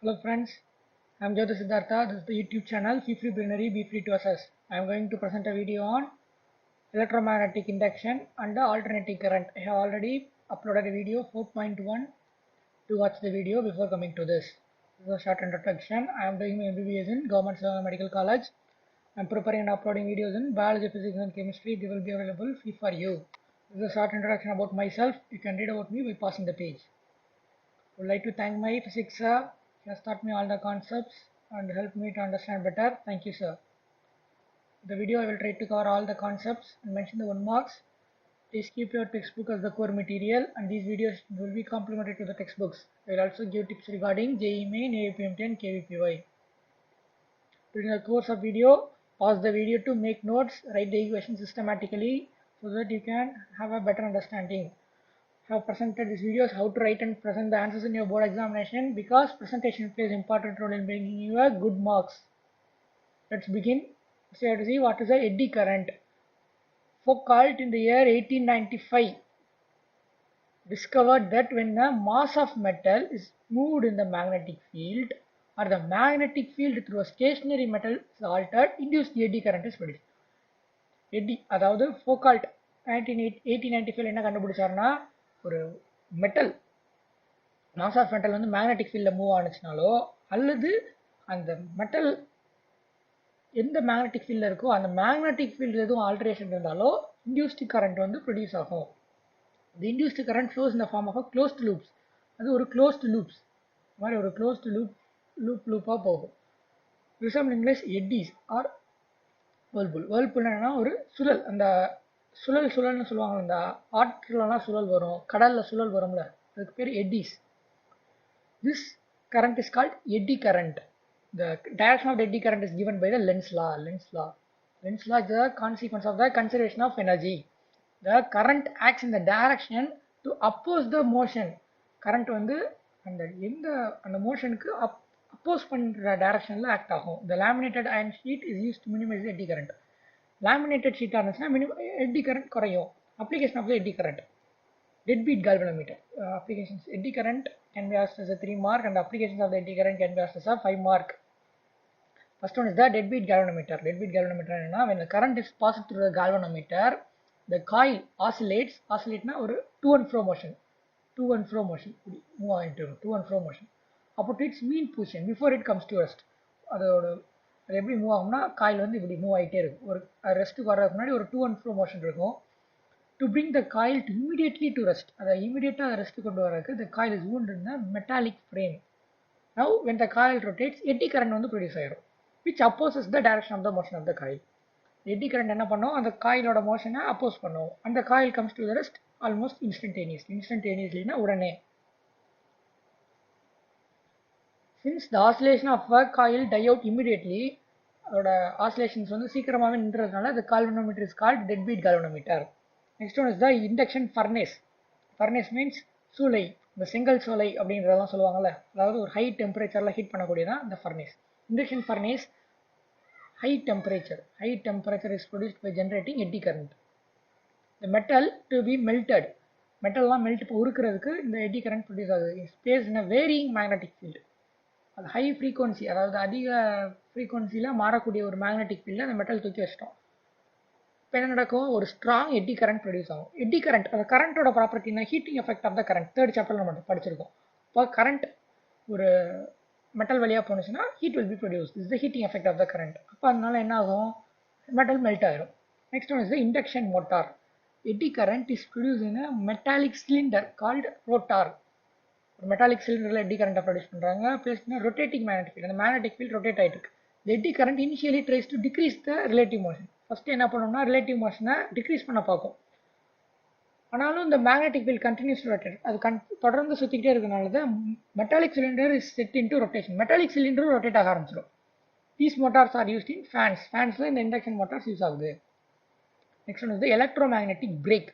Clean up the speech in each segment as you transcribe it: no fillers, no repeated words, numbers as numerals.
Hello friends, I am Jyoti Siddhartha. This is the YouTube channel Fee Free Binary Be Free to Assess. I am going to present a video on electromagnetic induction and alternating current. I have already uploaded a video 4.1 to watch the video before coming to this. This is a short introduction. I am doing my MBBS in Government Medical College. I am preparing and uploading videos in biology, physics and chemistry. They will be available free for you. This is a short introduction about myself. You can read about me by passing the page. I would like to thank my physics sir. He has taught me all the concepts and helped me to understand better. Thank you, sir. The video I will try to cover all the concepts and mention the 1 marks. Please keep your textbook as the core material, and these videos will be complementary to the textbooks. I will also give tips regarding JEE Main, AAPMT and KVPY. During the course of video, pause the video to make notes, write the equation systematically so that you can have a better understanding. Have presented these videos how to write and present the answers in your board examination because presentation plays important role in bringing you a good marks. Let's begin. So you have to see what is the eddy current. Foucault in the year 1895 discovered that when the mass of metal is moved in the magnetic field or the magnetic field through a stationary metal is altered, induced eddy current is produced. எட்டி அதாவது Foucault 1895 என்ன கண்டுபிடிச்சாருன்னா ஒரு metal mass of metal வந்து magnetic ஃபீல்டில் move ஆனிச்சுனாலோ அல்லது அந்த மெட்டல் எந்த மேக்னெட்டிக் ஃபீல்டில் இருக்கோ அந்த மேக்னெட்டிக் ஃபீல்டு எதுவும் ஆல்ட்ரேஷன் இருந்தாலோ இன்டியூஸ்டு கரண்ட் வந்து ப்ரொடியூஸ் ஆகும். இந்த இன்டியூஸ்டு கரண்ட் ஃப்ளோஸ் இந்த ஃபார்ம் ஆஃப் க்ளோஸ்டு லூப்ஸ். அது ஒரு க்ளோஸ்டு லூப்ஸ் மாதிரி ஒரு க்ளோஸ்டு லூப்பாக போகும். Resembling eddies or whirlpool. Whirlpool என்னன்னா ஒரு சுழல். அந்த சுழல்னு சொல்லுவாங்க. இந்த ஆற்றுலலாம் சுழல் வரும், கடலில் சுழல் வரும்ல, அதுக்கு பேர் eddies. This current is called eddy current. The direction of the eddy current is given by the Lenz law. Lenz law is the consequence of the conservation of energy. The current acts in the direction to oppose the motion. Current வந்து அந்த மோஷனுக்கு oppose பண்ற directionல act ஆகும். The laminated iron sheet is used to minimize the eddy current. Laminated sheet இருந்துச்சுன்னா eddy current குறையும். Application of the eddy current. Deadbeat galvanometer. Applications. Eddy current can be asked as a 3 mark and applications of the eddy current can be asked as a 5 mark. First one is the deadbeat galvanometer. Deadbeat galvanometer is when the current is passed through the galvanometer, the coil oscillates. Oscillate na or to and fro motion. To and fro motion. Move into to and fro motion. Up to its mean position before it comes to rest. அது எப்படி move ஆகும்னா coil வந்து இப்படி move ஆகிட்டே இருக்கும். ஒரு ரெஸ்ட்டுக்கு வர்றதுக்கு முன்னாடி ஒரு டூ அண்ட் ஃப்ரோ மோஷன் இருக்கும். To bring the coil to immediately to rest. அதை immediately rest கொண்டு வரதுக்கு the coil is wound in the metallic frame. Now when the coil rotates, eddy current வந்து produce ஆயிரும், which opposes the direction of the motion of the coil. Eddy current என்ன பண்ணும், அந்த காயிலோட மோஷனை அப்போஸ் பண்ணும். அந்த coil comes to the rest almost instantaneously. Instantaneously உடனே. Since the oscillation of a coil die out immediately, அதோட oscillations வந்து சீக்கிரமாகவே நின்றதுனால the galvanometer is called deadbeat galvanometer. Next one is the induction furnace. Furnace means சூளை. இந்த செங்கல் சூளை அப்படின்றதெல்லாம் சொல்லுவாங்கல்ல, அதாவது ஒரு ஹை டெம்பரேச்சரில் ஹீட் பண்ணக்கூடியதான் இந்த furnace. Induction furnace high temperature is produced by generating eddy current. The metal to be melted. மெட்டல்லாம் மெல்ட் உருக்கிறதுக்கு இந்த eddy current ப்ரொடியூஸ் ஆகுது. Space in a varying magnetic field. அது ஹை ஃப்ரீக்வன்சி, அதாவது அதிக ஃப்ரீக்வன்சியில் மாறக்கூடிய ஒரு மேக்னெட்டிக் ஃபீல்டில் அந்த மெட்டல் தூக்கி வச்சிட்டோம். இப்போ என்ன நடக்கும், ஒரு ஸ்ட்ராங் எட்டி கரண்ட் ப்ரொடியூஸ் ஆகும். எட்டி கரண்ட் அந்த கரண்ட்டோட ப்ராப்பர்ட்டினா heating effect of the current. Third சாப்டர்ல நம்ம படிச்சிருக்கோம். இப்போ கரண்ட் ஒரு மெட்டல் வழியாக போனுச்சுன்னா heat will be produce. Is the heating effect of the current. அப்போ அதனால என்ன ஆகும், மெட்டல் மெல்ட் ஆயிரும். Next one is the induction motor. Eddy current is produce in a metallic cylinder called rotor. ஒரு metallic சிலிண்டரில் eddy கரண்ட்டை produce பண்ணுறாங்க. Plus rotating magnetic field. அந்த மேக்னெட்டிக் ஃபீல்ட் ரொட்டேட் ஆகிட்டு இருக்கு. The eddy current initially tries to decrease the relative motion. First என்ன பண்ணோம்னா relative மோஷனை டிக்ரீஸ் பண்ண பார்க்கும். ஆனாலும் இந்த magnetic field continues to rotate. அது தொடர்ந்து சுற்றிக்கிட்டே இருக்கனால தான் metallic cylinder is set into rotation. Metallic சிலிண்டரும் ரொட்டேட் ஆக ஆரம்பிச்சிடும். These motors are used in fans. ஃபேன்ஸில் இந்த இண்டக்ஷன் மோட்டார்ஸ் யூஸ் ஆகுது. Next one is the electromagnetic brake.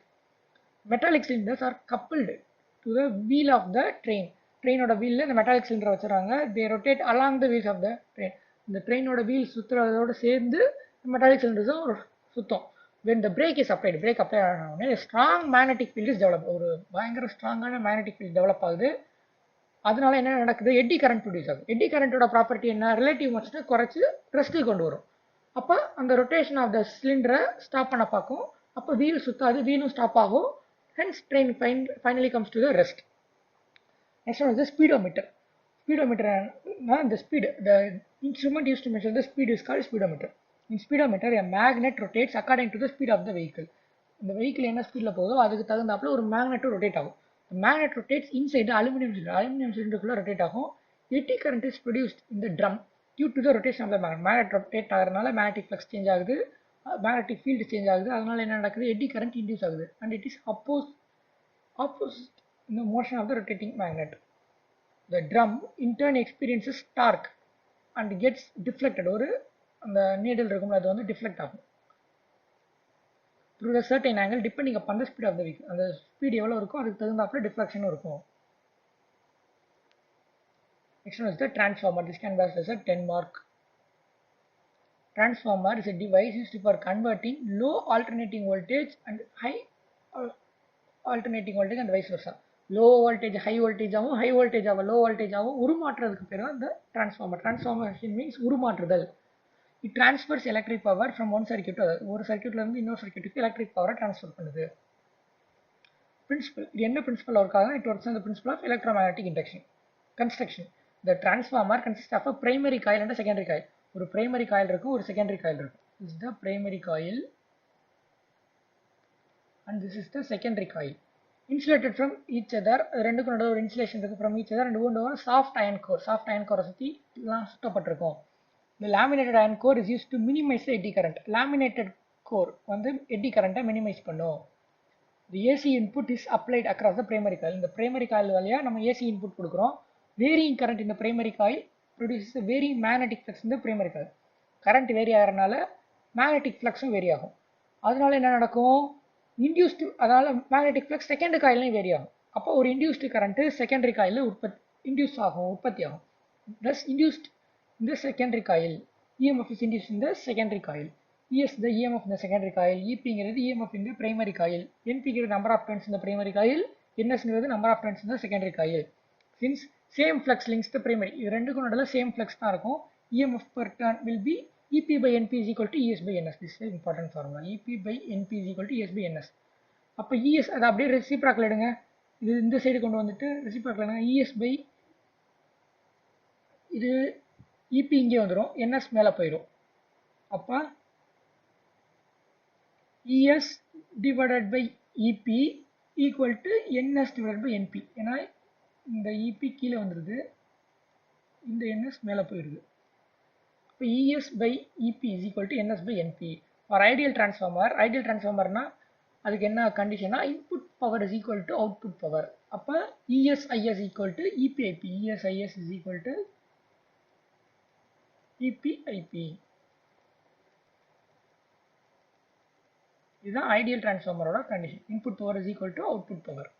Metallic cylinders are coupled to the wheel of the train. ட்ரெயினோட வீலில் இந்த metallic சிலிண்டரை வச்சுறாங்க. தே rotate along the wheels of the train. இந்த ட்ரெயினோட wheel சுற்றுறதோடு சேர்ந்து மெட்டாலிக் சிலிண்டர்ஸும் சுத்தம். when the brake is applied, brake apply ஆனவுடனே strong magnetic field is developed. ஒரு பயங்கர ஸ்ட்ராங்கான மேக்னெட்டிக் ஃபீல்ட் டெவலப் ஆகுது. அதனால என்ன நடக்குது, எட்டி கரண்ட் ப்ரொடியூஸ் ஆகும். எட்டி கரண்டோட ப்ராப்பர்ட்டி என்ன, ரிலேட்டிவ் மோஷனை குறைச்சி ரெஸ்ட்டுக்கு கொண்டு வரும். அப்போ அந்த ரொட்டேஷன் ஆஃப் த சிலிண்டரை ஸ்டாப் பண்ண பார்க்கும். அப்போ வீல் சுத்தாது, வீலும் ஸ்டாப் ஆகும். Hence train finally comes to the rest. Next one is the speedometer. Speedometer, the speed, the instrument used to measure the speed is called speedometer. In speedometer, a magnet rotates according to the speed of the vehicle. இந்த vehicle என்ன ஸ்பீடில் போதோ அதுக்கு தகுந்தாப்புல ஒரு மேக்னெட்டும் rotate ஆகும். The magnet rotates inside the aluminum cylinder. Aluminum cylinder rotate ஆகும். Eddy current is produced in the drum due to the rotation of the magnet. Magnet rotate ஆகிறதுனால magnetic flux change ஆகுது, magnetic field change ஆகுது. அதனால என்ன நடக்குது, eddy current induce ஆகுது. And it is opposite in the motion of the rotating magnet. The drum in turn experiences torque and gets deflected. ஒரு அந்த needle இருக்கும், அது வந்து டிஃப்ளெக்ட் ஆகும் through a certain angle depending upon the speed of the vehicle. அந்த speed எவ்வளோ இருக்கும் அதுக்கு தகுந்தாப்புல டிஃப்ளெக்ஷனும் இருக்கும். Next one is the transformer. This can be asked as a 10 mark. Transformer is a device used for converting low alternating voltage and high alternating voltage and vice versa. Low voltage high voltage ஆகும், high voltage ஆகும் low voltage ஆகும். உருமாற்றுறதுக்கு பேர் தான் இந்த transformer. Transformation means உருமாற்றுதல். It transfers electric power from one circuit, ஒரு சர்க்யூட்ல இருந்து இன்னொரு சர்க்யூட்டுக்கு எலக்ட்ரிக் பவரை டிரான்ஸ்ஃபர் பண்ணுது. பிரின்சிபல், இது என்ன பிரின்சிபல் ஒர்க் ஆகும், it works on the principle of electromagnetic induction. Construction, the transformer consist of a primary coil and secondary coil. ஒரு பிரைமரி காயில் இருக்கும், ஒரு செகண்டரி காயில் இருக்கும். This is the primary coil and this is the secondary coil. Insulated from each other, ரெண்டுக்கும் நடுவில் ஒரு insulation இருக்குது from each other and wound over soft iron core. Soft iron core சுற்றி எல்லாம் சுத்தப்பட்டிருக்கும். The laminated iron core is used to minimize the eddy current. Laminated core வந்து eddy current minimize பண்ணும். The AC input is applied across the primary coil. இந்த primary coil வழியா நம்ம AC input கொடுக்குறோம். Varying current in the primary coil produces a varying magnetic flux in the primary coil. Current vary ஆகிறனால magnetic fluxும் vary ஆகும். அதனால என்ன நடக்கும், induced, அதனால magnetic flux secondary காயிலையும் vary ஆகும். அப்போ ஒரு இன்டியூஸ்டு கரண்ட் செகண்டரி காயில் உற்பத்தி ஆகும். thus induced in the secondary coil. EMF is induced in the secondary coil. ES the EMF in the secondary coil. EP ங்கிறது EMF in the primary coil. NP ங்கிறது number of turns in the primary coil. NS ங்கிறது number of turns in the secondary coil. Since same flux links the primary, இது ரெண்டுக்கும் நடுவில் same flux தான் இருக்கும். EMF per turn will be EP by NP is equal to ES by NS. This is an important formula. EP by NP is equal to ES by NS. அப்போ ES அதை அப்படியே ரெசிப்ராக்கில் எடுங்க, இது இந்த side கொண்டு வந்துட்டு ரெசிப்ராக்கில் எடுங்க. ES by இது EP இங்கே வந்துடும், NS மேலே போயிடும். அப்போ ES divided by EP equal to NS divided by NP. ஏன்னா இந்த EP கீழே வந்துடுது, இந்த NS மேலே போயிடுது. இப்போ ES by EP is equal to NS by NP. For ideal transformerனா அதுக்கு என்ன கண்டிஷனா, input power is equal to output power. அப்போ ESIS equal to EPIP. ESIS is equal to EPIP. இதுதான் ஐடியல் டிரான்ஸ்ஃபார்மரோட condition. Input power is equal to output power.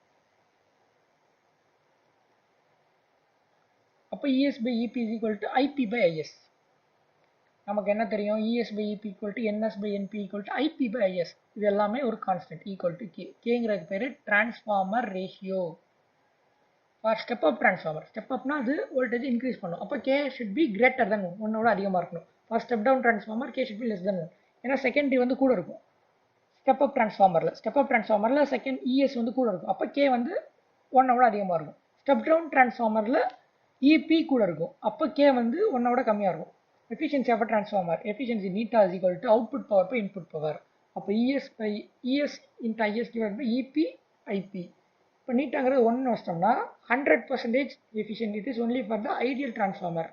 அப்போ ES by EP is equal to IP by IS. நமக்கு என்ன தெரியும், ES by EP equal to NS by NP equal to IP by IS. இது எல்லாமே ஒரு constant equal to K. Kங்கிறது பேர் transformer ratio. For step up transformer, step அப்னா அது வோல்டேஜ் இன்க்ரீஸ் பண்ணும். அப்போ K should be greater than 1, ஒன்னோட அதிகமாக இருக்கணும். For step down transformer K should be less than 1. ஏன்னா செகண்டரி வந்து கூட இருக்கும். ஸ்டெப் அப் டிரான்ஸ்ஃபார்மரில் செகண்ட் ES வந்து கூட இருக்கும். அப்போ K வந்து 1ஓட அதிகமாக இருக்கும். ஸ்டெப் டவுன் டிரான்ஸ்ஃபார்மரில் EP கூட இருக்கும். அப்போ K வந்து 1ஓட கம்மியாக இருக்கும். Efficiency of a transformer, efficiency neta is equal to output power by input power. அப்போ ES into IS divided by EP IP. இப்போ நீட்டாங்கிறது 1 வச்சிட்டோம்னா 100% efficient. It is only for the ideal transformer.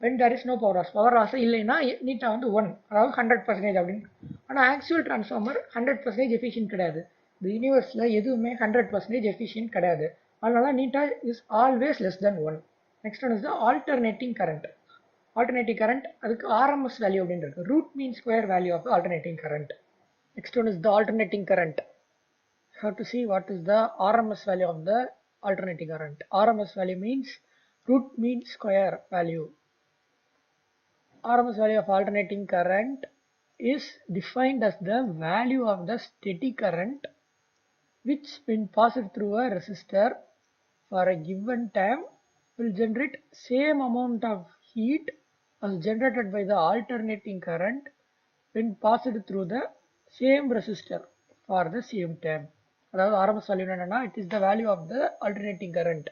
When there is no power loss. Power loss இல்லைன்னா நீட்டா வந்து 1, அதாவது 100% அப்படின்னு. ஆனால் actual transformer 100% efficient கிடையாது. இந்த யூனிவர்ஸில் எதுவுமே 100% efficient கிடையாது. அதனால நீட்டா is always less than 1. Next one is the alternating current. Alternating current, அதுக்கு RMS value அப்படின்னு இருக்கு. root mean square value of the alternating current. Next one is the alternating current. You have to see what is the RMS value of the alternating current. RMS value means root mean square value. RMS value of alternating current is defined as the value of the steady current which when passed through a resistor for a given time will generate same amount of heat as generated by the alternating current when passed through the same resistor for the same time. அதாவது RMS value என்னன்னா, it is the value of the alternating current.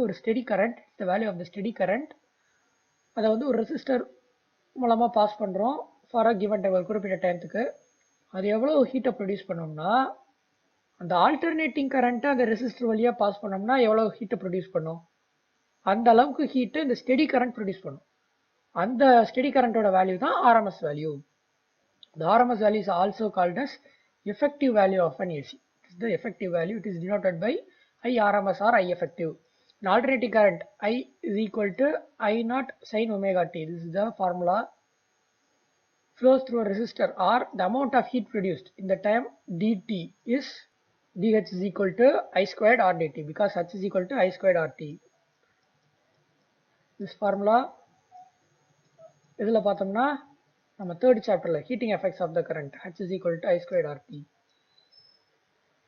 ஒரு steady current, the value of the steady current. அதை வந்து ஒரு resistor மூலமாக pass பண்ணுறோம் for a given time, ஒரு குறிப்பிட்ட டைமுக்கு. அது எவ்வளோ ஹீட்டை ப்ரொடியூஸ் பண்ணோம்னா, அந்த ஆல்டர்னேட்டிங் கரண்ட்டை அந்த ரெசிஸ்டர் வழியாக பாஸ் பண்ணோம்னா எவ்வளோ ஹீட்டை ப்ரொடியூஸ் பண்ணும், அந்த அளவுக்கு ஹீட்டை இந்த ஸ்டெடி கரண்ட் ப்ரொடியூஸ் பண்ணும். அந்த ஸ்டெடி கரண்ட்டோட வேல்யூ தான் RMS value. The RMS value is also called as effective value of an AC. It is the effective value. It is denoted by IRMS or I effective. An alternating current I is equal to I naught sin omega t. This is the formula. Flows through a resistor or the amount of heat produced in the time dt is dH is equal to I squared R dt, because H is equal to I squared RT. This formula இதில் பார்த்தோம்னா நம்ம third chapterல heating effects of the current, H is equal to I squared RT.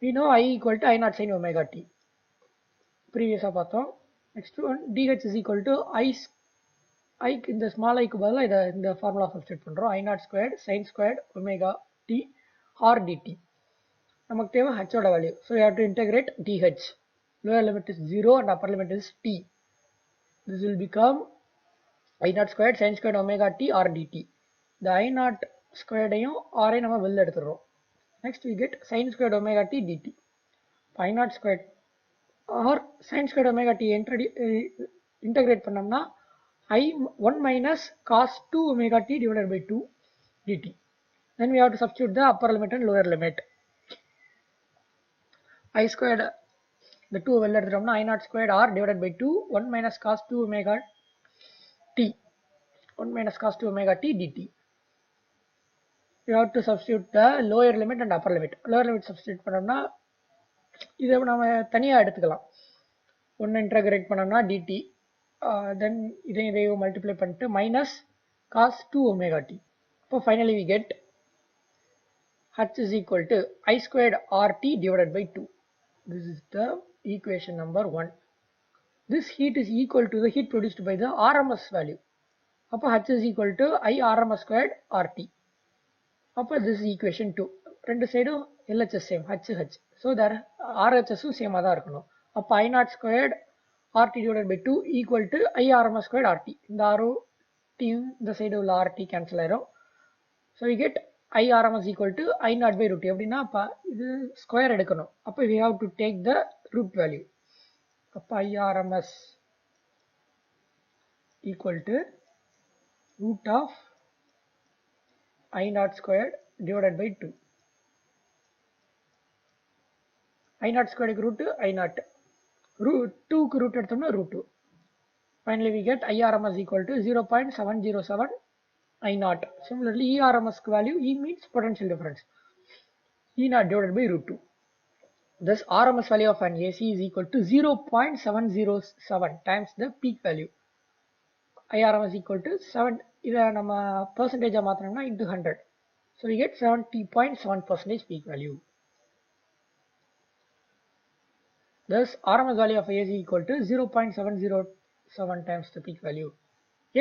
We know I equal to I naught sin omega t. ப்ரீவியஸாக பார்த்தோம். Next one DH is equal to I இந்த small ஐக்கு பதிலாக இந்த formula substitute பண்ணுறோம். I naught squared sin squared omega t R dt. நமக்கு தேவை Hஓட value. So you have to integrate DH. Lower limit is 0 and upper limit is t. This will become I naught squared sin squared omega t R dt. இந்த I naught ஸ்கொயர்டையும் ஆரையும் நம்ம வெளில எடுத்துடுறோம். Next we get sin squared omega t dt. I naught squared or sin squared omega t integrate பண்ணோம்னா I 1 minus cos 2 omega t divided by 2 dt. Then we have to substitute the upper limit and lower limit. I squared the 2 வெளில எடுத்துட்டோம்னா I naught squared R divided by 2 1 minus cos 2 omega t 1 minus cos 2 omega t dt. We have to substitute the lower limit and upper limit. Lower limit substitute பண்ணோம்னா இதை நம்ம தனியாக எடுத்துக்கலாம். ஒன்று integrate பண்ணோம்னா dt, தென் இதையும் மல்டிப்ளை பண்ணிட்டு minus cos 2 omega t. அப்போ finally we get H is equal to I squared RT divided by 2. This is the equation number 1. This heat is equal to the heat produced by the RMS value. அப்போ H is equal to I RMS squared RT. அப்போ this is equation 2. ரெண்டு சைடும் LHS same, HH. So தர் RHSும் சேமாக தான் இருக்கணும். அப்போ I naught squared RT divided by 2 equal to I RMS squared RT. இந்த RO Tயும் இந்த சைடு உள்ள RT கேன்சல் ஆயிரும். So we get I RMS equal to I naught by root. எப்படின்னா அப்போ இது ஸ்கொயர் எடுக்கணும். அப்போ we have to take the root value. அப்போ I RMS equal to root of I naught squared divided by 2. I naught squared root I naught. Root 2 root எடுத்தோம்னா root 2. Finally we get IRMS equal to 0.707 I naught. Similarly ERMS value, E means potential difference, E naught divided by root 2. Thus RMS value of an AC is equal to 0.707 times the peak value. IRMS equal to 7, இதை நம்ம percentage மாத்தினோம்னா into 100. So we get 70.7% peak value. Thus RMS value of AC equal to 0.707 times the peak value.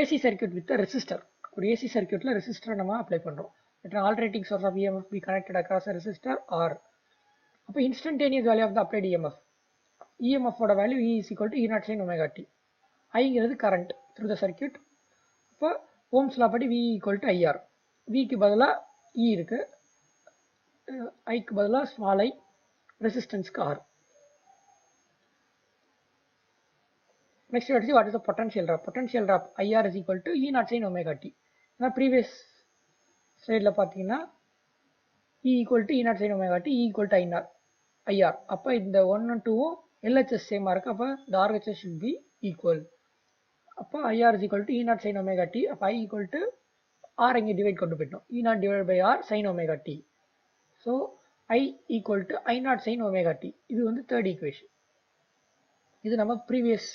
AC circuit with the resistor. ஒரு AC circuitல resistor நம்ம apply பண்றோம். An alternating source of EMF be connected across a resistor R. அப்போ instantaneous value of the applied EMF. EMF ஓட value E is equal to E naught sin omega t. Iங்கிறது current through the circuit. அப்போ Ohm's law படி V equal to IR. Vக்கு பதிலா E இருக்கு, Iக்கு பதிலா small I, ரெசிஸ்டன்ஸ்க்கு R. Next, let's see what is the potential drop. Potential drop IR is equal to E naught sin omega t. Now, previous slide la pathina E equal to E naught sin omega t, E equal to IR. Appa in the 1 and 2 LHS same mark. Appa the RHS should be equal. Appa IR is equal to E naught sin omega t. Appa I equal to R inge divide kondu pettom. E naught divided by R sin omega t. So I equal to I naught sin omega t. This is the third equation. This is our previous.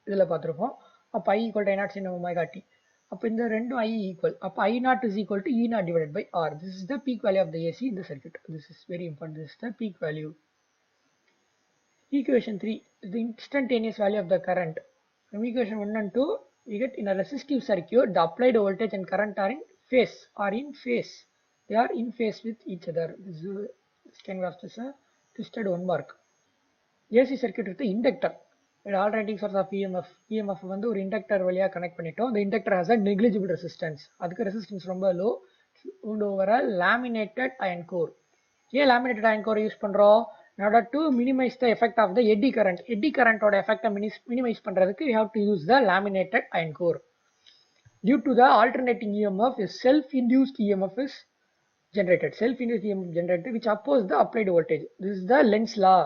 இதில் பார்த்துருப்போம். அப்போ I equal to I naught sin omega t. அப்போ இந்த ரெண்டும் I equal. அப்போ I naught is equal to E naught divided by R. This is the peak value of the AC in the circuit. This is very important. This is the peak value. Equation 3 is the instantaneous value of the current. From equation 1 and 2, we get in a resistive circuit, the applied voltage and current are in phase. They are in phase with each other. This can be asked as a twisted 1 mark. AC circuit with the inductor. Alternating source of EMF. EMF வந்து ஒரு inductor வழியா connect பண்ணிட்டோம். The inductor has a negligible resistance. அதுக்கு resistance ரொம்ப low. over a laminated iron core. ஏன் laminated iron core use பண்றோம்? In order to minimize the effect of the eddy current. Eddy current ஓட effect minimize பண்றதுக்கு we have to use the laminated iron core. Due to the alternating EMF, a self-induced EMF is generated. Self-induced EMF generated which opposes the applied voltage. This is the Lenz law.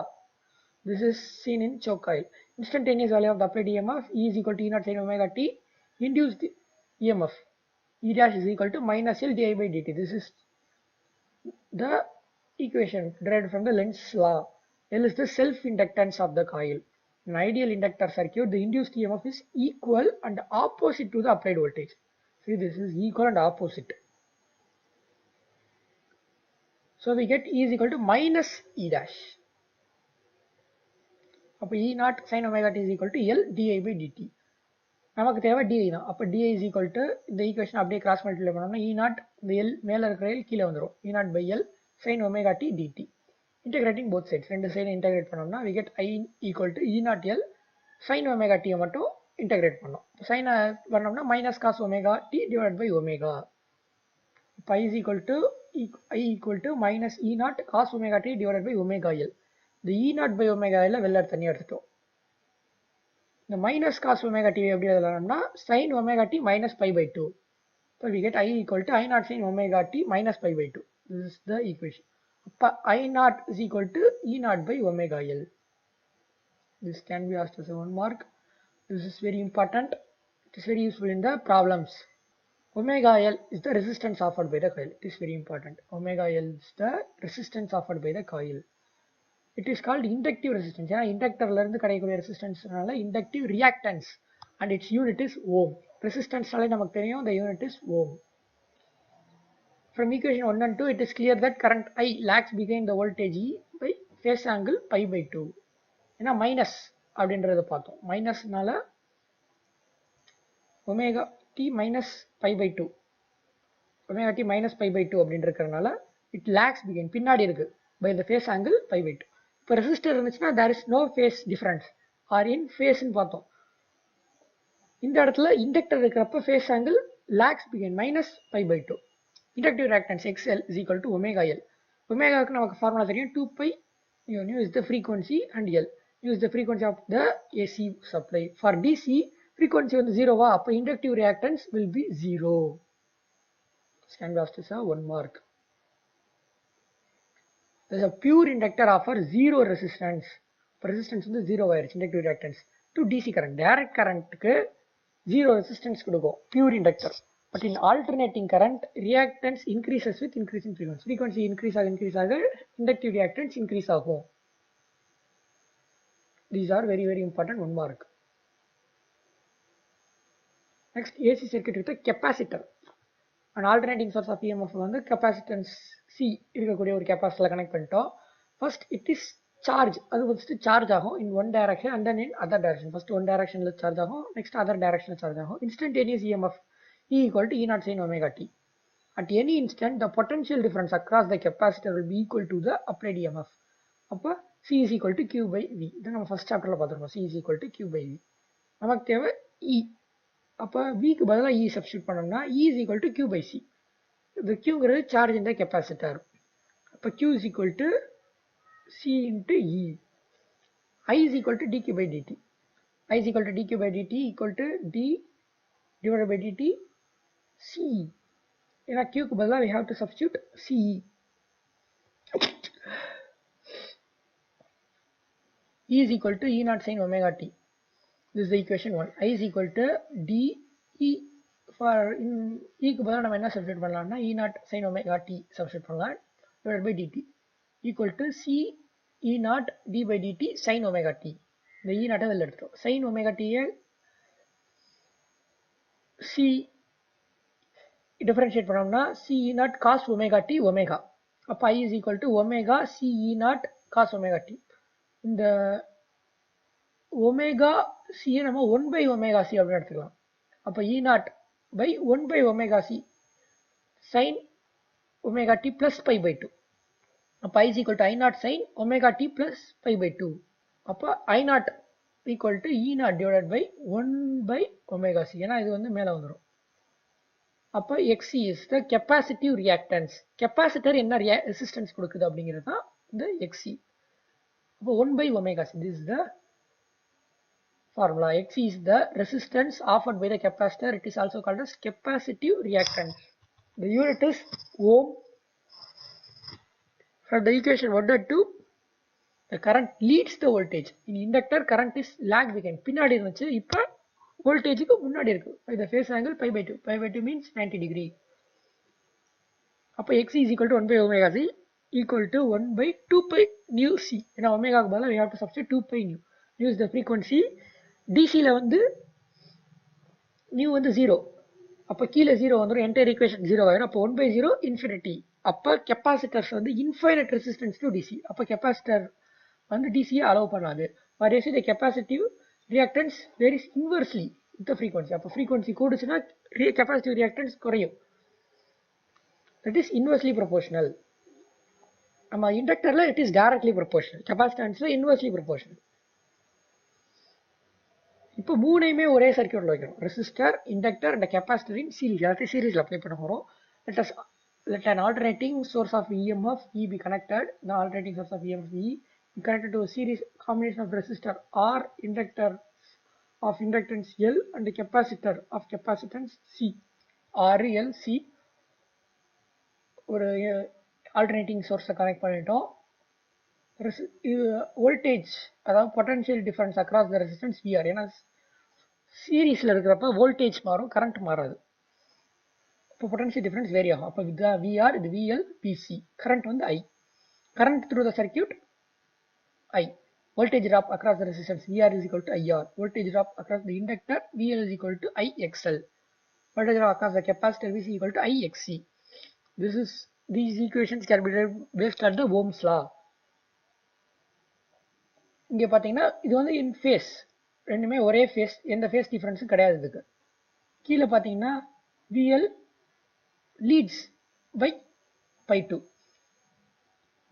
This is seen in choke coil. Instantaneous value of the applied EMF E is equal to E naught sin omega t. Induced EMF E dash is equal to minus L di by dt. This is the equation derived from the Lenz law. L is the self-inductance of the coil. In ideal inductor circuit, the induced EMF is equal and opposite to the applied voltage. See, this is equal and opposite. So we get E is equal to minus E dash. அப்போ E naught sin omega t is equal to L di by dt. நமக்கு தேவை di தான். அப்போ di is equal to இந்த equation அப்படியே cross multiply பண்ணோம்னா E naught இந்த L மேலே இருக்கிற L கீழே வந்துடும். E naught by L sin omega t dt. Integrating both sides. ரெண்டு சைடு இன்டெகிரேட் பண்ணோம்னா we get I equal to E naught L sin omega t மட்டும் இன்டெகிரேட் பண்ணோம். sin பண்ணோம்னா minus cos omega t divided by omega. இப்போ I is equal to minus E naught cos omega t divided by omega L. The E naught by omega L வெளில தனியாக எடுத்துட்டோம். இந்த minus cos omega t எப்படி எழுதலாம்னா sin omega t minus pi by 2. So we get I equal to I naught sin omega t minus pi by 2. This is the equation. அப்போ I naught is equal to E naught by omega L. This can be asked as a 1 mark. This is very important. It is very useful in the problems. Omega L is the resistance offered by the coil. It is very important. Omega L is the resistance offered by the coil. It is called inductive resistance. ஏன்னா இண்டக்டர்ல இருந்து கிடைக்கக்கூடிய ரெசிஸ்டன்ஸ்னால inductive reactance and its unit is ohm. Resistance-நாலே நமக்கு தெரியும் the unit is ohm. From equation 1 and 2 it is clear that current I lags behind the voltage E by phase angle pi by 2. ஏன்னா minus அப்படின்றத பார்த்தோம். மைனஸ்னால omega t minus pi by 2. Omega t minus pi by 2 அப்படின்னு இருக்கிறதுனால it lags behind பின்னாடி இருக்கு by the phase angle pi by 2. இப்போ resistor இருந்துச்சுன்னா there is no phase difference or in phase ன்னு பார்த்தோம். இந்த இடத்துல இண்டக்டர் இருக்கிறப்ப phase angle lags behind minus pi by 2. Inductive reactance XL is equal to omega L. ஒமேகாவுக்கு நமக்கு formula தெரியும் 2 pi nu is the frequency and L is the frequency of the AC supply. For DC frequency வந்து 0வா அப்போ inductive reactance will be 0. This can be asked as a 1 mark. There is a pure inductor offer 0 resistance. Resistance வந்து 0 ஆயிருச்சு inductive reactance to DC current. Direct current க்கு 0 resistance கொடுக்கும் pure inductor. But in alternating current, reactance increases with increasing frequency. Frequency increase ஆக inductive reactance increase ஆகும். These are very very important 1 mark. Next AC circuit with a capacitor. An alternating source of EMF வந்து capacitance C இருக்கக்கூடிய ஒரு capacitor connect பண்ணிட்டோம். First it is charge. அது first charge ஆகும் in one direction and then in other direction. First one directionல charge ஆகும், next other directionல charge ஆகும். Instantaneous EMF E equal to E naught sin omega t. At any instant the potential difference across the capacitor will be equal to the applied EMF. அப்போ C is equal to Q by V. இதை நம்ம first chapterல பார்த்துருக்கோம். C is equal to Q by V. நமக்கு தேவை E. அப்போ Vக்கு பதிலாக E substitute பண்ணோம்னா E is equal to Q by C. The Qங்கிறது charge in the capacitor. அப்போ Q is equal to C into E. I is equal to dQ by dt. I is equal to dQ by dt equal to d divided by dt C. ஏன்னா Qக்கு பதிலாக we have to substitute C. E is equal to E naught sin omega t. This is the equation 1. I is equal to d E. For E க்கு பதிலாக நம்ம என்ன substitute பண்ணலாம்னா E naught sin omega t substitute பண்ணலாம் divided by dt equal to C E naught d by dt sin omega t. இந்த E naught வெளில எடுத்துட்டோம். sin omega t C differentiate பண்ணோம்னா C E naught cos omega t omega. அப்போ I is equal to omega C E naught cos omega t. இந்த omega C நம்ம 1 by omega C அப்படின்னு எடுத்துக்கலாம். அப்போ E naught by 1 by omega C sin omega t plus pi by 2. அப்போ I is equal to I naught sin omega t plus pi by 2. அப்போ I naught equal to E naught divided by 1 by omega C. ஏன்னா இது வந்து மேலே வந்துடும். அப்போ Xc is the capacitive reactance. Capacitor என்ன resistance கொடுக்குது அப்படிங்கிறது தான் இந்த Xc. அப்போ 1 by omega C. This is the formula. Xc is the resistance offered by the capacitor. It is also called as capacitive reactance. The unit is ohm. From the equation 1 and 2, the current leads the voltage. In inductor, current is lag behind. பின்னாடி இருந்துச்சு, இப்போ voltageக்கு முன்னாடி இருக்கு. By the phase angle pi by 2. Pi by 2 means 90 degree. அப்போ Xc is equal to 1 by omega c equal to 1 by 2 pi nu c. ஏன்னா ஒமேகாக்கு பதிலா we have to substitute 2 pi nu. Nu is the frequency. DCல வந்து nu வந்து 0. அப்போ கீழே 0 வந்துடும், entire equation 0 ஆயிடும். அப்போ 1 by 0 இன்ஃபினிட்டி. அப்போ கெப்பாசிட்டர்ஸ் வந்து இன்ஃபைனட் ரெசிஸ்டன்ஸ் டு டிசி. அப்போ கெப்பாசிட்டர் வந்து டிசியை அலோவ் பண்ணாது. whereas the capacitive reactance varies inversely with the frequency. அப்போ frequency கூடுச்சுன்னா capacitive reactance குறையும். that is inversely proportional. நம்ம இண்டக்டர்ல it is directly proportional. கெப்பாசிட்டன்ஸ்ல inversely proportional. இப்போ மூணையுமே ஒரே சர்க்யூட்ல வைக்கிறோம். Resistor, inductor and capacitor in series. எல்லாத்தையும் சீரிஸ்ல அப்ளை பண்ண போறோம். Let an alternating source of EMF E be connected. The alternating source of EMF E be connected to a series combination of resistor R, inductor of inductance L and the capacitor of capacitance C. R, L, C. ஒரு alternating source connect பண்ணிட்டோம். Voltage அதாவது potential difference across the resistance VR. ஏன்னா சீரீஸில் இருக்கிறப்ப voltage மாறும், current மாறாது. இப்போ potential difference vary ஆகும். அப்போ இது VR, இது VL, PC. கரண்ட் வந்து I. Current through the circuit I. Voltage drop across the resistance VR is equal to IR. Voltage drop across the inductor VL is equal to IXL. Voltage drop across the capacitor VC is equal to IXC. These equations can be based on the Ohm's law. இங்கே பார்த்தீங்கன்னா இது வந்து இன் face, ரெண்டுமே ஒரே face, எந்த face டிஃபரன்ஸும் கிடையாது இதுக்கு. கீழே பார்த்தீங்கன்னா VL leads by pi 2.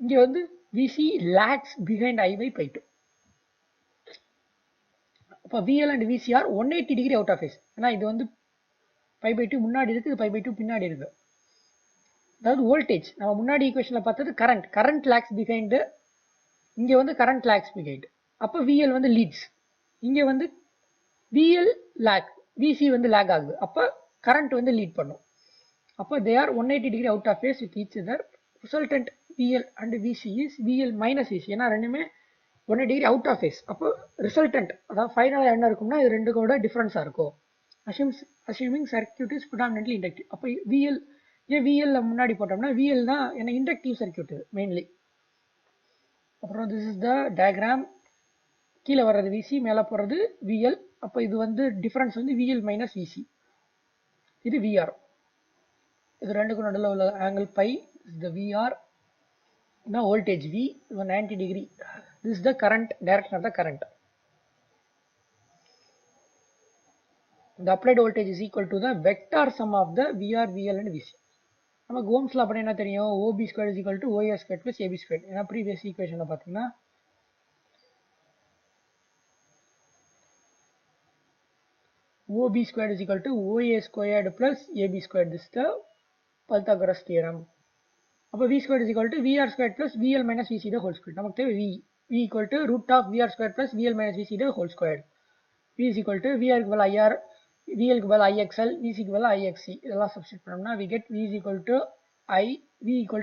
இங்கே வந்து VC lags behind I by pi 2. அப்போ VL and VCR 180 degree out of phase. ஏன்னா இது வந்து pi by 2 முன்னாடி இருக்கு, இது pi by 2 பின்னாடி இருக்கு. அதாவது வோல்டேஜ் நம்ம முன்னாடி ஈக்குவேஷனில் பார்த்தது கரண்ட் லாக்ஸ் பிஹைண்டு, இங்கே வந்து கரண்ட் லாக்ஸ் பிஹைண்ட். அப்போ VL வந்து லீட்ஸ், இங்கே வந்து VL lag, VC வந்து லேக் ஆகுது. அப்போ கரண்ட் வந்து லீட் பண்ணும். அப்போ they are 180 degree out of phase with each other. Resultant VL and VC is VL minus VC. ஏன்னா ரெண்டுமே 180 degree out of phase. அப்போ ரிசல்டன்ட் அதாவது ஃபைனலாக என்ன இருக்கும்னா இது ரெண்டுக்கோட டிஃப்ரென்ஸாக இருக்கும். assuming circuit is predominantly inductive. அப்போ VL ஏன் VL முன்னாடி போட்டோம்னா VL தான் ஏன்னா இண்டக்டிவ் சர்க்யூட் மெயின்லி. அப்புறம் this is the diagram. கீழே வர்றது VC, மேலே போகிறது VL. அப்போ இது வந்து டிஃபரன்ஸ் வந்து VL மைனஸ் VC. இது VR. இது ரெண்டுக்கும் நடுவில் உள்ள ஆங்கிள் பை. இந்த VR voltage V, 90 degree. This is the current, direction of the current. The applied voltage is equal to the vector sum of the VR, VL and VC. நமக்கு Ohm's law பண்ண என்ன தெரியும்? OB squared is equal to OA squared plus AB squared. ஏன்னா previous ஈக்குவேஷனில் பார்த்தீங்கன்னா OB squared is equal to OA squared plus AB squared. This is the Pythagoras theorem. அப்போ V squared is equal to VR squared plus VL minus VC the whole squared. நமக்கு தேவை V equal to root of VR squared plus VL minus VC the whole squared. V is equal to VR க்கு பதிலா IR, VL க்கு பதிலா IXL, VC க்கு பதிலா IXC. இதெல்லாம் substitute பண்ணோம்னா we get V is equal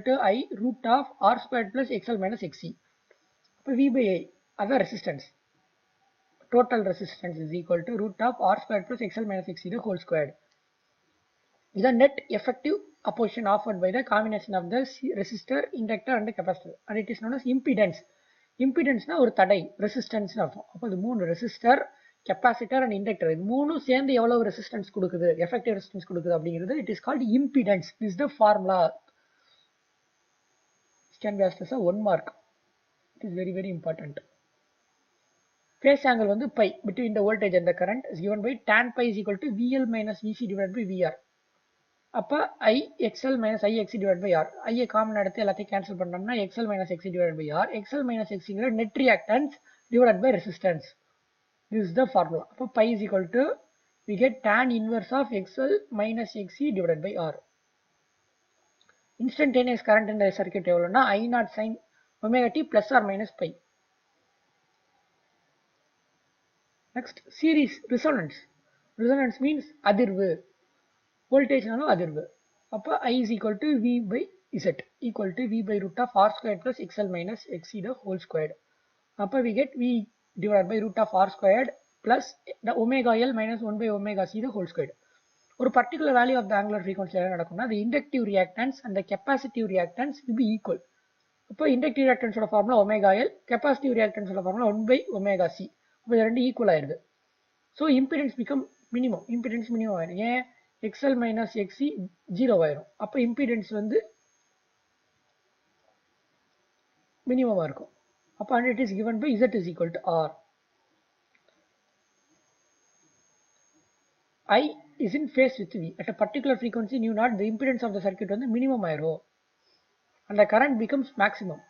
to I root of R squared plus XL minus XC. அப்போ V by I அதான் resistance. Total resistance is equal to root of R squared plus XL minus XC the whole squared. The net effective opposition offered by the combination of the resistor, inductor and the capacitor, and it is known as impedance. Impedance na ஒரு தடை, resistance னு அர்த்தம். அப்போ இது மூணு resistor, capacitor and inductor, இது மூணும் சேர்ந்து எவ்வளவு ரெசிஸ்டன்ஸ் கொடுக்குது, எஃபெக்டிவ் ரெசிஸ்டன்ஸ் கொடுக்குது அப்படிங்கிறது it is called impedance. This is the formula. It can be asked as a 1 mark. It is very very important. phase angle வந்து pi between the voltage and the current is given by tan pi is equal to VL minus VC divided by VR. அப்ப IXL minus IXC divided by R. I common எடுத்து எல்லாத்தையும் cancel பண்ணோம்னா XL minus XC divided by R. XL minus XC net reactance divided by resistance. This is the formula. அப்ப pi is equal to, we get tan inverse of XL minus XC divided by R. Instantaneous current in the circuit எவ்வளவுனா I0 sin omega t plus or minus pi. Next, series resonance. Resonance means அதிர்வு. Voltage நாலும் அதிர்வு. அப்ப I is equal to V by Z equal to V by root of R squared plus XL minus XC the whole squared. அப்ப we get V divided by root of R squared plus the omega L minus 1 by omega C the whole squared. ஒரு particular value of the angular frequency என்ன நடக்கும்னா the inductive reactance and the capacitive reactance will be equal. அப்ப inductive reactance ஓட formula omega L, capacitive reactance ஓட formula 1 by omega C. அப்ப இது ரெண்டு equal ஆயிருது. So impedance become minimum. Impedance minimum ஆயிரும். ஏன் XL minus XC 0 ஆயிரும். அப்ப impedance வந்து minimum இருக்கும். அப்ப and it is given by Z is equal to R. I is in phase with V. At a particular frequency nu naught, the impedance of the circuit வந்து minimum ஆயிரும். And the current becomes maximum.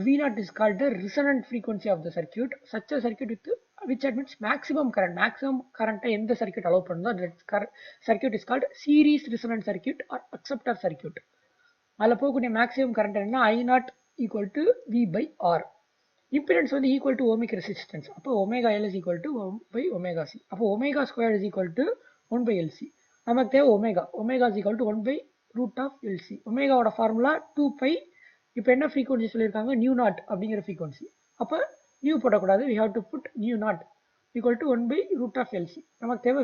V0 is called the resonant frequency of the circuit. Such a circuit with which admits maximum current. Maximum current in the circuit allow பண்ணுதோ that circuit is called series resonant circuit or acceptor circuit. அதில் போகக்கூடிய maximum current என்ன I0 equal to V by R. Impedance வந்து equal to ohmic resistance. அப்போ omega L is equal to 1 by omega C. அப்போ omega squared is equal to 1 by LC. நமக்கு தேவை omega. Omega is equal to 1 by root of LC. omega ஓட formula 2 pi. இப்போ என்ன frequency சொல்லியிருக்காங்க nu naught அப்படிங்கிற frequency. அப்போ nu போடக்கூடாது, we have to put nu naught equal to 1 by root of LC. நமக்கு தேவை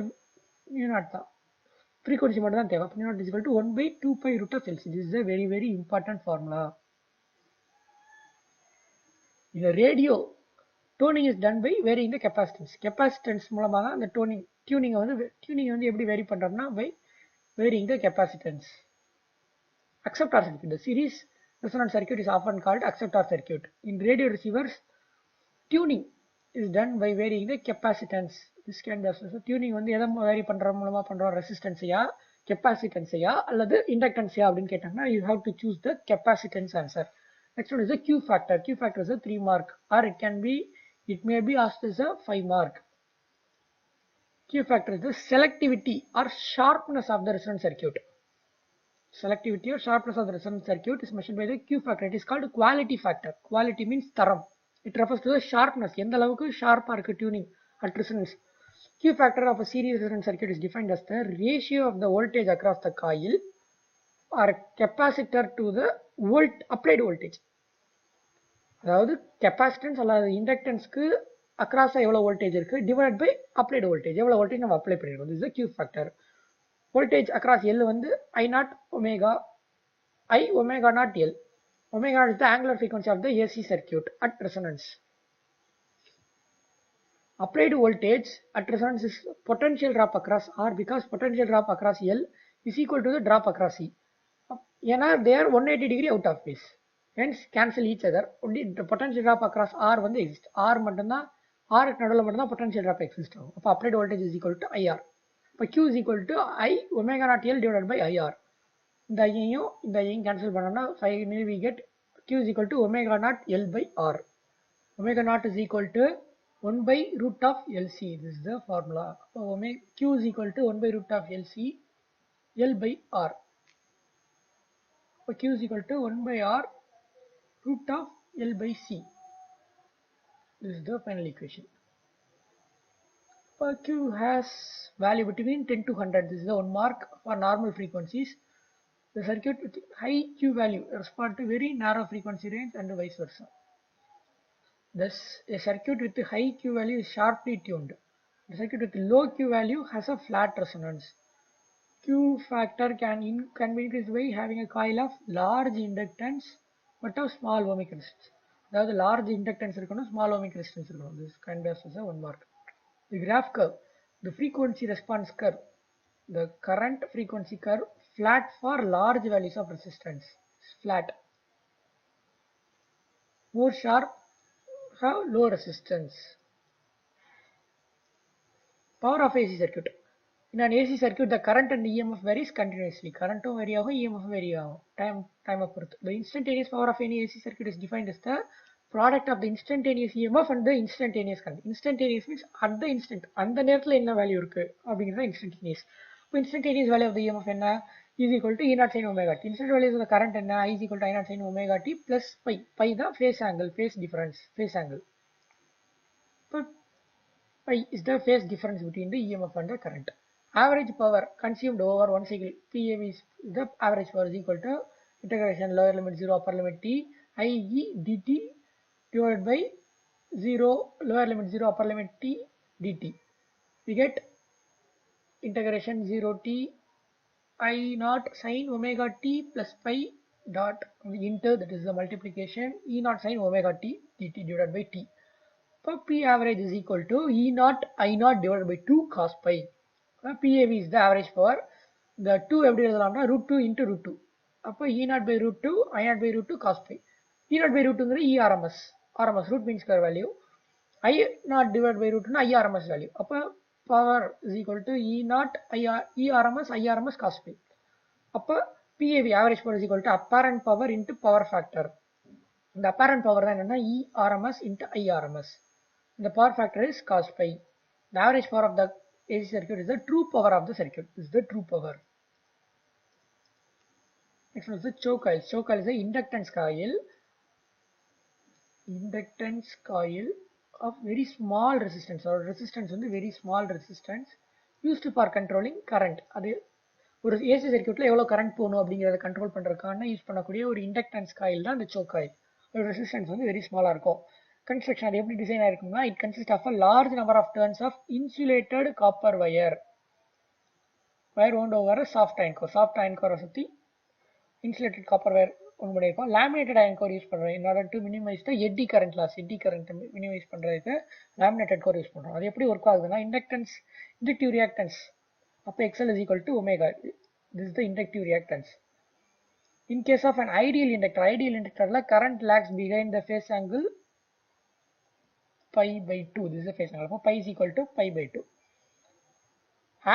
nu naught தான், frequency மட்டும் தான் தேவை. nu naught is equal to 1 by 2 pi root of LC. This is a very very important formula. In the radio, toning is done by varying the capacitance. Capacitance மூலமாக அந்த tuning வந்து எப்படி vary பண்றோம்னா by varying the capacitance. Acceptor circuit. The series resonant circuit is often called acceptor circuit. In radio receivers, tuning is done by varying the capacitance. This can be also tuning வந்து எதை vary பண்ற மூலமா பண்றோம், ரெசிஸ்டன்ஸையா கெப்பாசிட்டன்ஸையா அல்லது இண்டக்டன்ஸையா அப்படின்னு கேட்டாங்கன்னா you have to choose the capacitance answer. Next one is the Q factor. Q factor is a 3 mark or it may be asked as a 5 mark. Q factor is the selectivity or sharpness of the resonant circuit. Selectivity or sharpness of the resonant circuit is measured by the Q factor. It is called quality factor. Quality means தரம். It refers to the sharpness. எந்த அளவுக்கு ஷார்ப்பா இருக்கு tuning at resonance. Q factor of a series resonant circuit is defined as the ratio of the voltage across the coil or capacitor to the applied voltage. அதாவது capacitance அல்லது inductanceக்கு across எவ்வளவு voltage இருக்கு divided by applied voltage. எவ்வளவு voltage நம்ம apply பண்ணிருக்கோம். This is the Q factor. Voltage across L வந்து I0 omega I omega naught L. Omega naught is the angular frequency of the AC circuit at resonance. Applied voltage at resonance is potential drop across R because potential drop across L is equal to the drop across C. ஏன்னா they are 180 degree out of phase. Hence cancel each other. Only the potential drop across R வந்து exist. R மட்டும்தான் R நடுவுல மட்டும்தான் potential drop exist ஆகும். அப்ப applied voltage is equal to IR. அப்ப Q is equal to I omega naught L divided by IR. இந்த ஐயும் cancel பண்ணோம்னா finally we get Q is equal to omega naught L by R. Omega naught is equal to 1 by root of LC. This is the formula. So Q is equal to 1 by root of LC L by R. So Q is equal to 1 by R root of L by C. This is the final equation. Q has value between 10 to 100. This is the 1 mark for normal frequencies. The circuit with high Q value responds to very narrow frequency range and vice versa. Thus, a circuit with high Q value is sharply tuned. The circuit with low Q value has a flat resonance. Q factor can be increased by having a coil of large inductance but of small ohmic resistance. That is large inductance இருக்கணும், small ohmic resistance இருக்கணும். This can be as a 1 mark. The graph curve, the frequency response curve, the current frequency curve, flat for large values of resistance. Flat. More sharp have low resistance. Power of AC circuit. In an AC circuit, the current and EMF varies continuously. Current vary ஆகும், EMF vary ஆகும். Time பொறுத்து. The instantaneous power of any AC circuit is defined as the product of the instantaneous EMF and the instantaneous current. Instantaneous means at the instant. அந்த நேரத்துல என்ன value இருக்கு அப்படிங்கிறது instantaneous. இப்போ instantaneous value of the EMF என்ன is equal to E naught sin omega t. Instant value of the current என்ன I is equal to I naught sin omega t plus pi. Pi தான் phase angle, phase difference, phase angle. But pi is the phase difference between the EMF and the current. Average power consumed over one cycle PAV is the average power is equal to integration lower limit 0 upper limit t IE dt divided by 0 lower limit 0 upper limit t dt. We get integration 0 t I naught sin omega t plus pi dot into, that is the multiplication, E naught sin omega t dt divided by t. So P average is equal to E naught I naught divided by 2 cos pi. PAV is the average power. The 2 எப்படி எழுதலாம்னா root 2 into root 2. அப்போ E naught by root 2 I naught by root 2 cos pi. E naught by root 2 E RMS. RMS root mean square value. I naught divided by root 2 I RMS value. அப்போ power is equal to E naught E RMS I RMS cos pi. அப்போ PAV average power is equal to apparent power into power factor. இந்த apparent power தான் என்னன்னா E RMS into I RMS. The power factor is cos pi. The average power of the AC circuit is the true power of the circuit. This is the true power. Next one is the choke coil. Choke coil is the inductance coil. Inductance coil of very small resistance, or resistance on the very small resistance used for controlling current. அது ஒரு AC circuitல எவ்வளவு current போகணும் அப்படிங்கறத control பண்றதுக்கான use பண்ணக்கூடிய ஒரு inductance coil தான் இந்த choke coil. ஒரு ரெசிஸ்டன்ஸ் வந்து வெரி ஸ்மாலா இருக்கும். Construction அது எப்படி design ஆயிருக்கும்னா it consists of a large number of turns of insulated copper wire wound over a soft iron core சுத்தி insulated copper wire ஒன்று பண்ணியிருக்கோம். laminated iron core யூஸ் பண்றோம் in order to minimize the eddy current loss. eddy current minimize பண்றதுக்கு laminated core use பண்றோம். அது எப்படி work ஆகுதுன்னா inductive reactance அப்போ XL is equal to omega. This is the inductive reactance. In case of an ideal inductorல current lags behind the phase angle pi by 2. This is the phase angle. Pi is equal to pi by 2.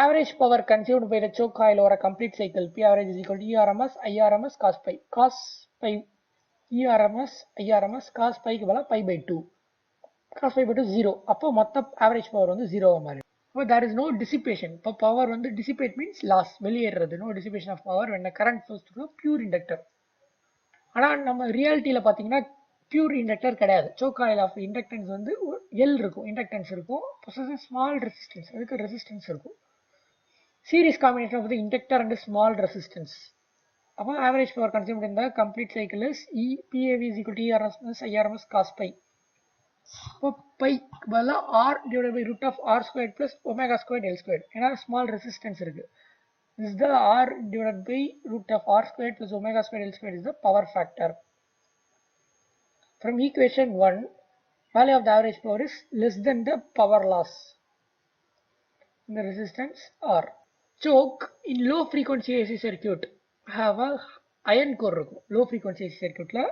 Average power consumed by the choke coil over a complete cycle P average is equal to E RMS I RMS cos pi. Cos pi E RMS I RMS cos pi க்கு பதிலா pi by 2. Cos pi by 2 0. அப்போ மொத்த average power வந்து 0 மாறி. But there is no dissipation. இப்போ power வந்து dissipate means loss, வெளியேறது. No dissipation of power when the current flows through a pure inductor. ஆனா நம்ம ரியாலிட்டியில பாத்தீங்கன்னா பியூர் இண்டக்டர் கிடையாது. choke coil of inductance வந்து L இருக்கும், inductance இருக்கும், possesses small resistance, அதுக்கு resistance இருக்கும். Series combination of the inductor and small resistance. அப்போ average power consumed in the complete cycle is PAV is equal to E RMS I RMS cos pi. அப்போ pi பதிலா R divided by root of R squared plus omega squared L squared. ஏன்னா small resistance இருக்கு. This is the R divided by root of R squared plus omega squared L squared is the power factor. From equation 1, value of the average power is less than the power loss in the resistance R. Choke in low frequency AC circuit have a iron core இருக்கும் low frequency AC circuit ல,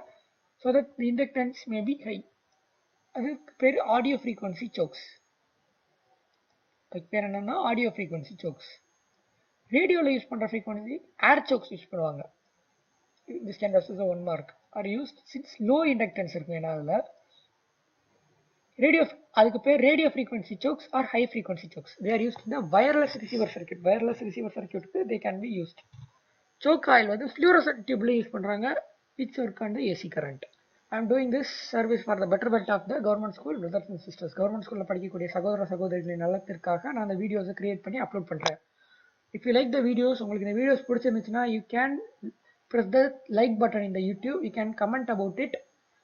so that the inductance may be high. அதுக்கு பேர் audio frequency chokes. அதுக்கு பேர் என்னன்னா audio frequency chokes. ரேடியோல use பண்ற frequency air chokes use பண்ணுவாங்க. This can also the 1 mark are used since low inductance இருக்கும். ஏன்னா அதுல அதுக்கு பேர் radio frequency chokes or high frequency chokes. They are used in the wireless receiver circuit. Wireless receiver circuit they can be used. Choke coil வந்து fluorescent tube use பண்றாங்க which work on the AC current. I am doing this service for the betterment of the government school brothers and sisters. Government schoolல படிக்கக்கூடிய சகோதர சகோதரிகளின் நலத்திற்காக நான் அந்த வீடியோஸை create பண்ணி upload பண்றேன். If you like the videos, உங்களுக்கு இந்த வீடியோஸ் பிடிச்சிருந்துச்சுன்னா you can press the like button in the YouTube. You can comment about it.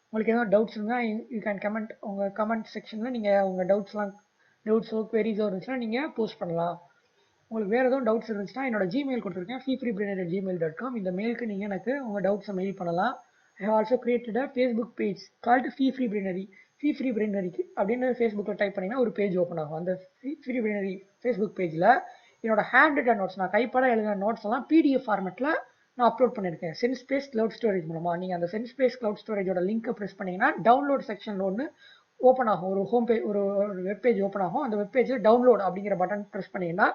உங்களுக்கு ஏதாவது டவுட்ஸ் இருந்தா you can comment. உங்க கமெண்ட் செக்ஷன்ல நீங்க உங்க டவுட்ஸோ queries இருந்துச்சுன்னா நீங்க போஸ்ட் பண்ணலாம். உங்களுக்கு வேற ஏதாவது டவுட்ஸ் இருந்துச்சுன்னா என்னோட ஜிமெயில் கொடுத்துருக்கேன் feefreebrainer@gmail.com. இந்த மெயிலுக்கு நீங்க எனக்கு உங்க டவுட்ஸை மெயில் பண்ணலாம். I have also created a Facebook page called Fee Free Brainery. Fee Free Brainery அப்படின்னு Facebookல டைப் பண்ணீங்கன்னா ஒரு பேஜ் ஓப்பன் ஆகும். அந்த Fee Free Brainery Facebook பேஜ்ல என்னோட ஹேண்ட் ரிட்டன் நோட்ஸ், நான் கைப்பட எழுதின நோட்ஸ் எல்லாம் PDF ஃபார்மேட்ல நான் அப்லோட் பண்ணியிருக்கேன் சென்ஸ்பேஸ் கிளவுட் ஸ்டோரேஜ் மூலமா. நீங்க அந்த சென்ஸ்பேஸ் கிளவுட் ஸ்டோரேஜோட லிங்கை பிரஸ் பண்ணீங்கன்னா டவுன்லோட் செக்ஷன்ல ஒன்று ஓப்பன் ஆகும். ஒரு ஹோம் பேஜ் ஒரு வெப் பேஜ் ஓப்பன் ஆகும். அந்த வெப் பேஜில் டவுன்லோட் அப்படிங்கிற பட்டன் ப்ரெஸ் பண்ணிங்கன்னா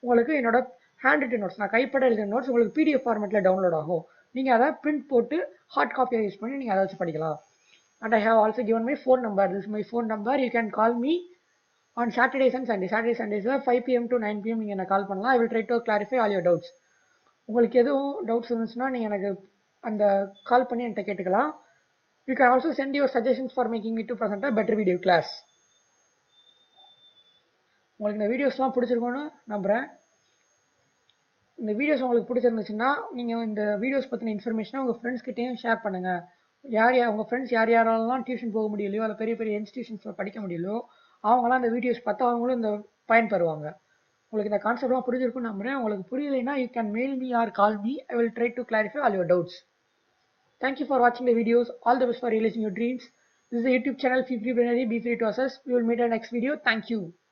உங்களுக்கு என்னோட ஹேண்ட் ரிட்டன் நோட்ஸ், நான் கைப்பட எழுதின நோட்ஸ் உங்களுக்கு பிடிஎஃப் ஃபார்மேட்டில் டவுன்லோட் ஆகும். நீங்கள் அதை பிரிண்ட் போட்டு ஹார்ட் காப்பியாக யூஸ் பண்ணி நீங்கள் அதை வச்சு படிக்கலாம். And I have also given my phone number. This my phone number. You can call me on Saturdays and Sunday. Saturday சண்டேஸில் 5 PM to 9 PM நீங்கள் என்ன கால் பண்ணலாம். I will try to clarify all your doubts. உங்களுக்கு எதுவும் doubts இருந்துச்சுன்னா நீங்கள் எனக்கு அந்த கால் பண்ணி என்கிட்ட கேட்டுக்கலாம். You can also send your suggestions for making me to present a better video class. உங்களுக்கு இந்த வீடியோஸ்லாம் பிடிச்சிருக்கும்னு நம்புகிறேன். இந்த வீடியோஸ் உங்களுக்கு பிடிச்சிருந்துச்சுன்னா நீங்கள் இந்த வீடியோஸ் பற்றின இன்ஃபர்மேஷனை உங்கள் ஃப்ரெண்ட்ஸ்கிட்டையும் ஷேர் பண்ணுங்கள். உங்கள் ஃப்ரெண்ட்ஸ் யாரெல்லாம் டியூஷன் போக முடியலையோ அல்ல பெரிய பெரிய இன்ஸ்டியூஷன்ஸில் படிக்க முடியலையோ அவங்களாம் இந்த வீடியோஸ் பார்த்து அவங்களும் இந்த பயன்பெறுவாங்க. உங்களுக்கு இந்த கான்செப்ட்லாம் புரிஞ்சிருக்கும்னு நம்புகிறேன். உங்களுக்கு புரியலைன்னா you can mail me or call me. I will try to clarify all your doubts. Thank you for watching the videos. All the best for realizing your dreams. This is the YouTube channel Fee Free Binary. Be free to assess. We will meet in the next video. Thank you.